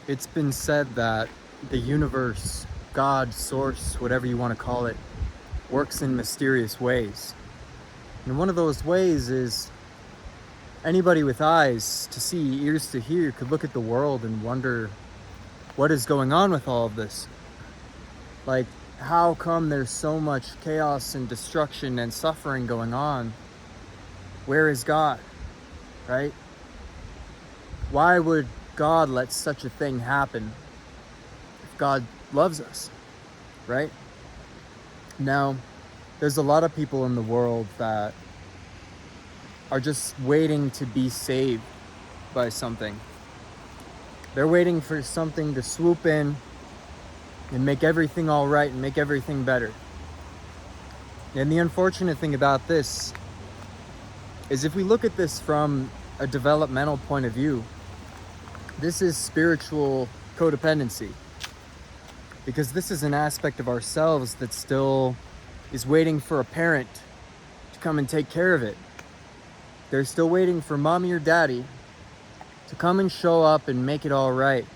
It's been said that the universe, God, source, whatever you want to call it, works in mysterious ways. And one of those ways is anybody with eyes to see, ears to hear, could look at the world and wonder what is going on with all of this. Like, how come there's so much chaos and destruction and suffering going on? Where is God, right? Why would God let such a thing happen if God loves us, right? Now, there's a lot of people in the world that are just waiting to be saved by something. They're waiting for something to swoop in and make everything all right and make everything better. And the unfortunate thing about this is if we look at this from a developmental point of view, this is spiritual codependency. Because this is an aspect of ourselves that still is waiting for a parent to come and take care of it. They're still waiting for mommy or daddy to come and show up and make it all right.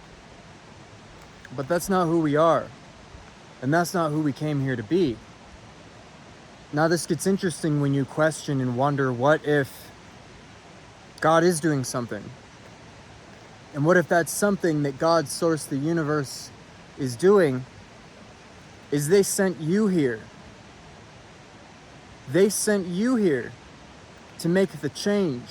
But that's not who we are. And that's not who we came here to be. Now this gets interesting when you question and wonder, what if God is doing something? And what if that's something that God, source, the universe, is doing is they sent you here. They sent you here to make the change,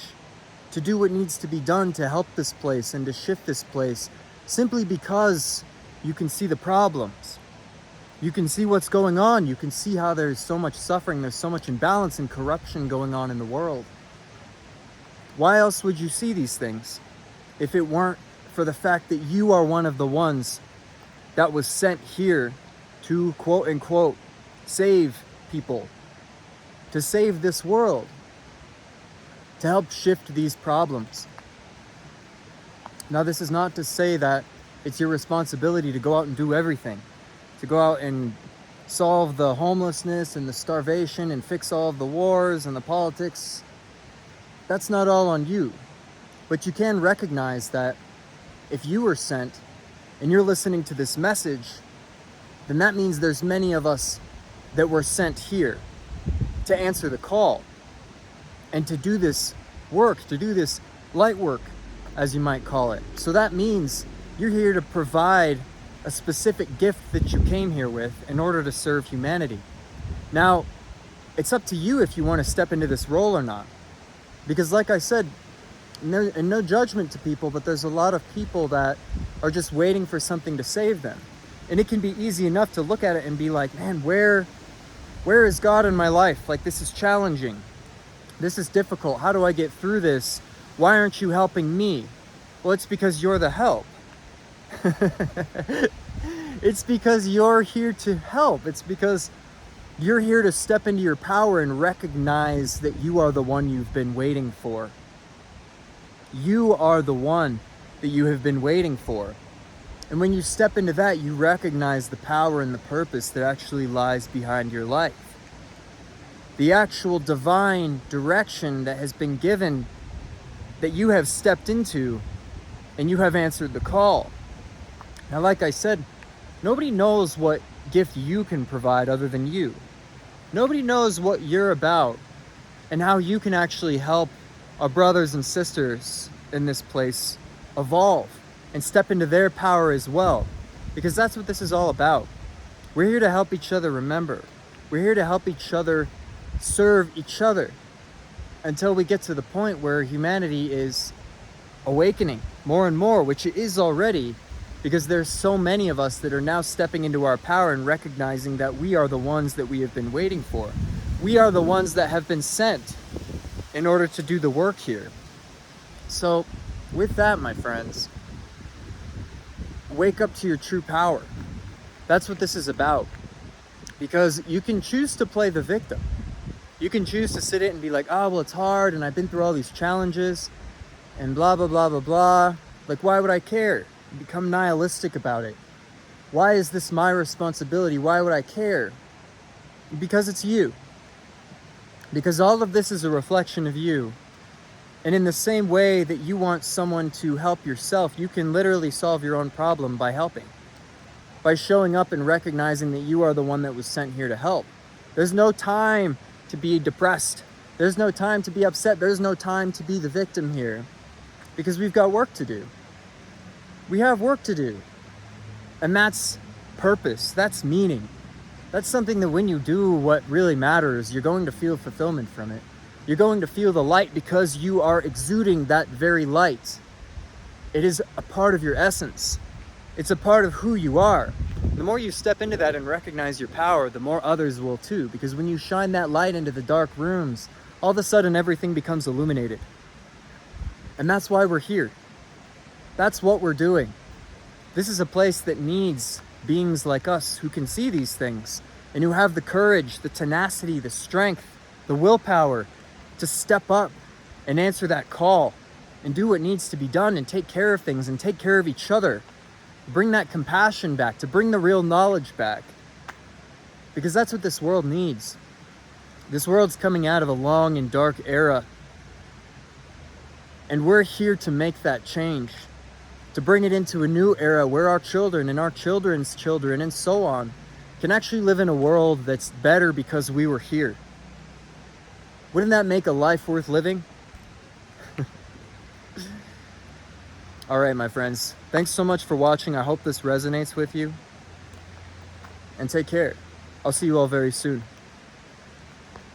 to do what needs to be done to help this place and to shift this place, simply because you can see the problems. You can see what's going on. You can see how there's so much suffering, there's so much imbalance and corruption going on in the world. Why else would you see these things if it weren't for the fact that you are one of the ones that was sent here to, quote unquote, save people, to save this world, to help shift these problems? Now, this is not to say that it's your responsibility to go out and do everything, to go out and solve the homelessness and the starvation and fix all of the wars and the politics. That's not all on you. But you can recognize that if you were sent and you're listening to this message, then that means there's many of us that were sent here to answer the call and to do this work, to do this light work, as you might call it. So that means you're here to provide a specific gift that you came here with in order to serve humanity. Now, it's up to you if you want to step into this role or not. Because like I said, and no judgment to people, but there's a lot of people that are just waiting for something to save them. And it can be easy enough to look at it and be like, man, where is God in my life? Like, this is challenging. This is difficult. How do I get through this? Why aren't you helping me? Well, it's because you're the help. It's because you're here to help. It's because you're here to step into your power and recognize that you are the one you've been waiting for. You are the one that you have been waiting for. And when you step into that, you recognize the power and the purpose that actually lies behind your life. The actual divine direction that has been given, that you have stepped into, and you have answered the call. Now, like I said, nobody knows what gift you can provide other than you. Nobody knows what you're about and how you can actually help our brothers and sisters in this place evolve and step into their power as well. Because that's what this is all about. We're here to help each other remember. We're here to help each other serve each other until we get to the point where humanity is awakening more and more, which it is already, because there's so many of us that are now stepping into our power and recognizing that we are the ones that we have been waiting for. We are the ones that have been sent in order to do the work here. So with that, my friends, wake up to your true power. That's what this is about. Because you can choose to play the victim. You can choose to sit it and be like, oh, well, it's hard and I've been through all these challenges and blah, blah, blah, blah, blah. Like, why would I care? Become nihilistic about it. Why is this my responsibility? Why would I care? Because it's you. Because all of this is a reflection of you. And in the same way that you want someone to help yourself, you can literally solve your own problem by helping. By showing up and recognizing that you are the one that was sent here to help. There's no time to be depressed. There's no time to be upset. There's no time to be the victim here. Because we've got work to do. We have work to do. And that's purpose. That's meaning. That's something that when you do what really matters, you're going to feel fulfillment from it. You're going to feel the light because you are exuding that very light. It is a part of your essence. It's a part of who you are. The more you step into that and recognize your power, the more others will too. Because when you shine that light into the dark rooms, all of a sudden everything becomes illuminated. And that's why we're here. That's what we're doing. This is a place that needs beings like us who can see these things and who have the courage, the tenacity, the strength, the willpower to step up and answer that call and do what needs to be done and take care of things and take care of each other. Bring that compassion back, to bring the real knowledge back. Because that's what this world needs. This world's coming out of a long and dark era. And we're here to make that change. To bring it into a new era where our children and our children's children and so on can actually live in a world that's better because we were here. Wouldn't that make a life worth living? All right, my friends. Thanks so much for watching. I hope this resonates with you. And take care. I'll see you all very soon.